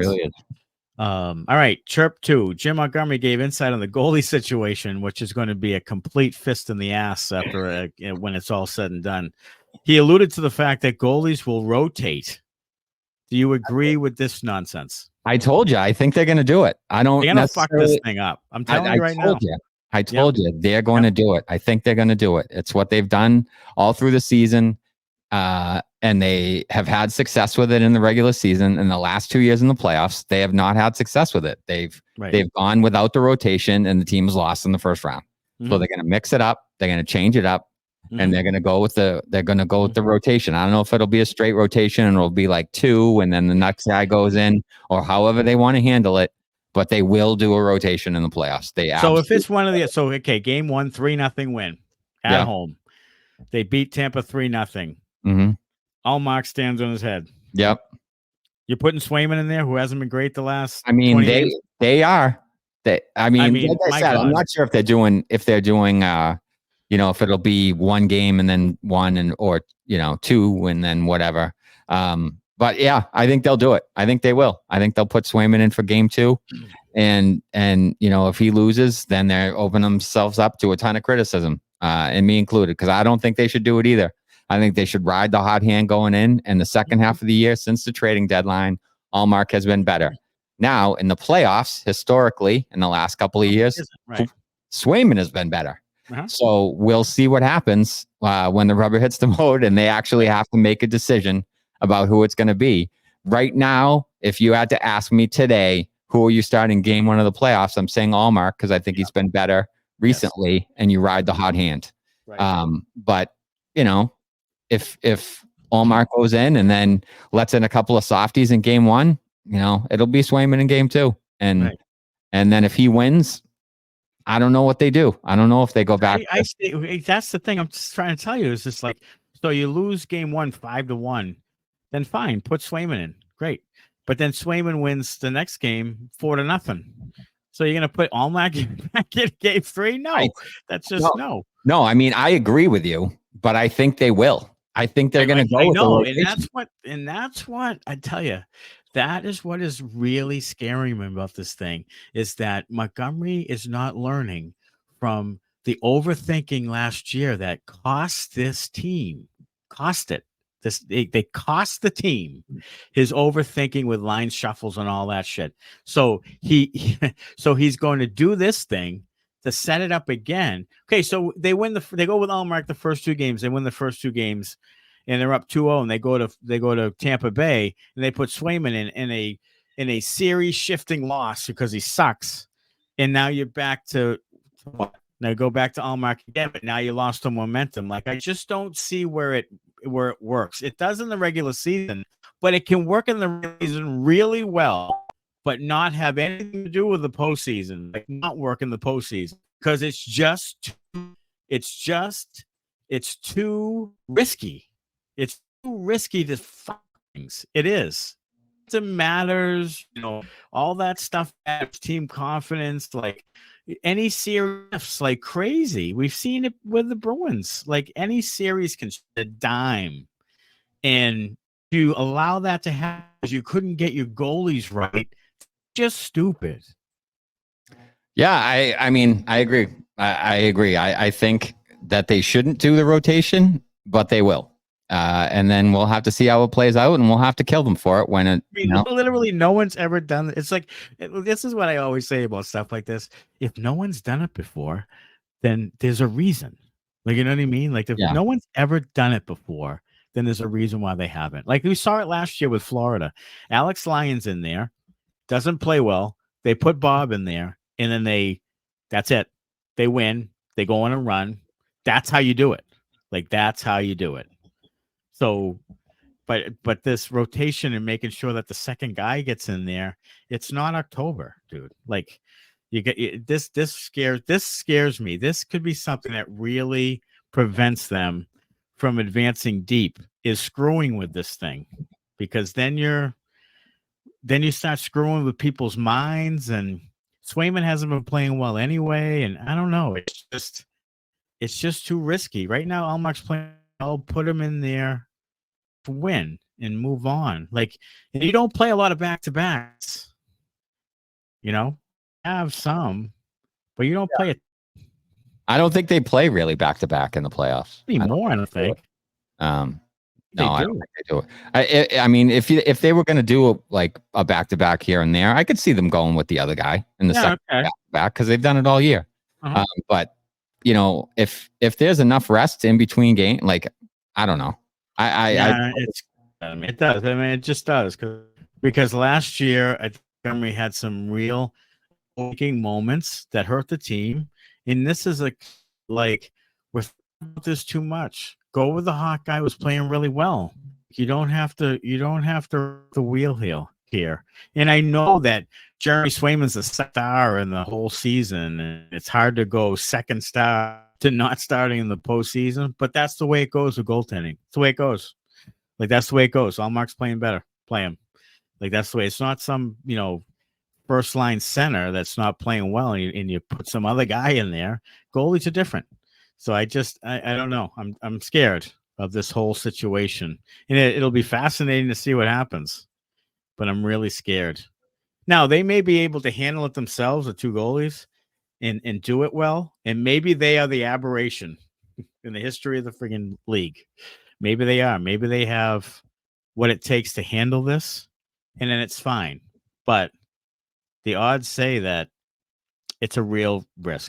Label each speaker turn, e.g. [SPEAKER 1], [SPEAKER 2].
[SPEAKER 1] really is.
[SPEAKER 2] All right, chirp 2. Jim Montgomery gave insight on the goalie situation, which is going to be a complete fist in the ass after when it's all said and done. He alluded to the fact that goalies will rotate. Do you agree with this nonsense?
[SPEAKER 1] I told you. I think they're going to do it. I don't.
[SPEAKER 2] They're going to fuck this thing up. I'm telling you right now.
[SPEAKER 1] I told you they're going to do it. I think they're going to do it. It's what they've done all through the season. And they have had success with it in the regular season. In the last 2 years in the playoffs, they have not had success with it. They've gone without the rotation, and the team has lost in the first round. So they're going to mix it up. They're going to change it up, and they're going to go with the rotation. I don't know if it'll be a straight rotation and it'll be like 2, and then the next guy goes in, or however they want to handle it. But they will do a rotation in the playoffs. So
[SPEAKER 2] if it's one of the game 1, 3-0 win at home. They beat Tampa 3-0. Allmark stands on his head.
[SPEAKER 1] Yep.
[SPEAKER 2] You're putting Swayman in there, who hasn't been great the last.
[SPEAKER 1] They are. Like I said, I'm not sure if they're doing if it'll be 1 game and then 1 or 2 and then whatever. But yeah, I think they'll do it. I think they will. I think they'll put Swayman in for game 2, and if he loses, then they're opening themselves up to a ton of criticism, and me included, because I don't think they should do it either. I think they should ride the hot hand going in. And the second half of the year, since the trading deadline, Allmark has been better. Now, in the playoffs, historically, in the last couple of years, Swayman has been better. So we'll see what happens when the rubber hits the road and they actually have to make a decision about who it's going to be. Right now, if you had to ask me today, who are you starting game 1 of the playoffs? I'm saying Allmark, because I think he's been better recently, and you ride the hot hand. But, if Allmark goes in and then lets in a couple of softies in game 1, it'll be Swayman in game 2. And then if he wins, I don't know what they do. I don't know if they go back.
[SPEAKER 2] That's the thing I'm just trying to tell you. Is just like, so you lose game 1 5-1, then fine, put Swayman in. Great. But then Swayman wins the next game 4-0. So you're going to put Allmark back in game 3? No, that's just no.
[SPEAKER 1] No, I agree with you, but I think they will. I think they're going to go with the rotation.
[SPEAKER 2] And that's what I tell you. That is what is really scaring me about this thing, is that Montgomery is not learning from the overthinking last year that cost this team. They cost the team his overthinking with line shuffles and all that shit. So he's going to do this thing to set it up again. Okay, so they go with Allmark the first 2 games. They win the first 2 games, and they're up 2-0, and they go to Tampa Bay, and they put Swayman in a series shifting loss because he sucks. And now you're back to what? Now go back to Allmark again, but now you lost the momentum. Like, I just don't see where it works. It does in the regular season, but it can work in the regular season really well, but not have anything to do with the postseason. Like, not work in the postseason, because it's too risky. It's too risky to fuck things. It is. It matters, all that stuff adds team confidence. Like, any series, like crazy. We've seen it with the Bruins. Like, any series can shift a dime, and to allow that to happen because you couldn't get your goalies right, just stupid.
[SPEAKER 1] Yeah, I agree. I agree. I think that they shouldn't do the rotation, but they will. And then we'll have to see how it plays out, and we'll have to kill them for it when it.
[SPEAKER 2] Literally, no one's ever done it. It's like, this is what I always say about stuff like this. If no one's done it before, then there's a reason. Like, you know what I mean? Like, if no one's ever done it before, then there's a reason why they haven't. Like, we saw it last year with Florida. Alex Lyon's in there, doesn't play well. They put Bob in there, and then that's it. They win. They go on a run. That's how you do it. Like, that's how you do it. So, but this rotation and making sure that the second guy gets in there, it's not October, dude. Like, this scares me. This could be something that really prevents them from advancing deep, is screwing with this thing, because then you start screwing with people's minds, and Swayman hasn't been playing well anyway, and I don't know. It's just too risky. Right now, Allmark's playing. I'll put him in there to win, and move on. Like, you don't play a lot of back-to-backs. You know, have some, but you don't play it.
[SPEAKER 1] I don't think they play really back-to-back in the playoffs
[SPEAKER 2] anymore. I don't think.
[SPEAKER 1] No, I don't think they do. I mean, if they were going to do a back-to-back here and there, I could see them going with the other guy in the second back because they've done it all year. But if there's enough rest in between games, I don't know.
[SPEAKER 2] It does. I mean, it just does because last year I think Montgomery had some real moments that hurt the team, and this is with this too much. Go with the hot guy who's playing really well. You don't have to the wheel here. And I know that Jeremy Swayman's the star in the whole season, and it's hard to go second star to not starting in the postseason, but that's the way it goes with goaltending. It's the way it goes. That's the way it goes. Allmark's playing better. Play him. That's the way. It's not some, first line center that's not playing well, and you put some other guy in there. Goalies are different. So I don't know. I'm scared of this whole situation, and it'll be fascinating to see what happens. But I'm really scared. Now they may be able to handle it themselves, the two goalies, and do it well. And maybe they are the aberration in the history of the friggin' league. Maybe they are. Maybe they have what it takes to handle this, and then it's fine. But the odds say that it's a real risk.